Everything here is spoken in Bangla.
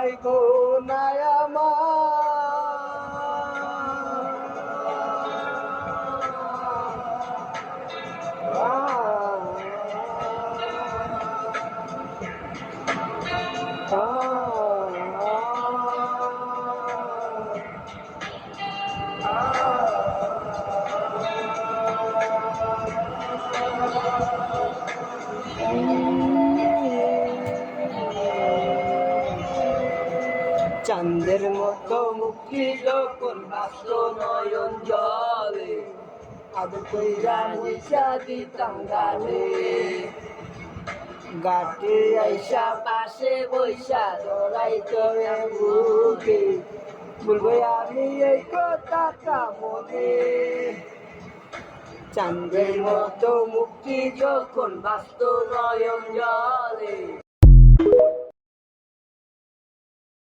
ভাই বোনায় চাঁদের মতো মুক্তি যখন বাস্ত নয়ন জলে আদর কইরা নিশা দিতাম গালে গাটে আইসা পাশে বৈশা জড়াই চড়ে বুকে বলবো আমি এই কথাটা মনে চাঁদের মতো মুক্তি যখন বাস্ত নয়ন জলে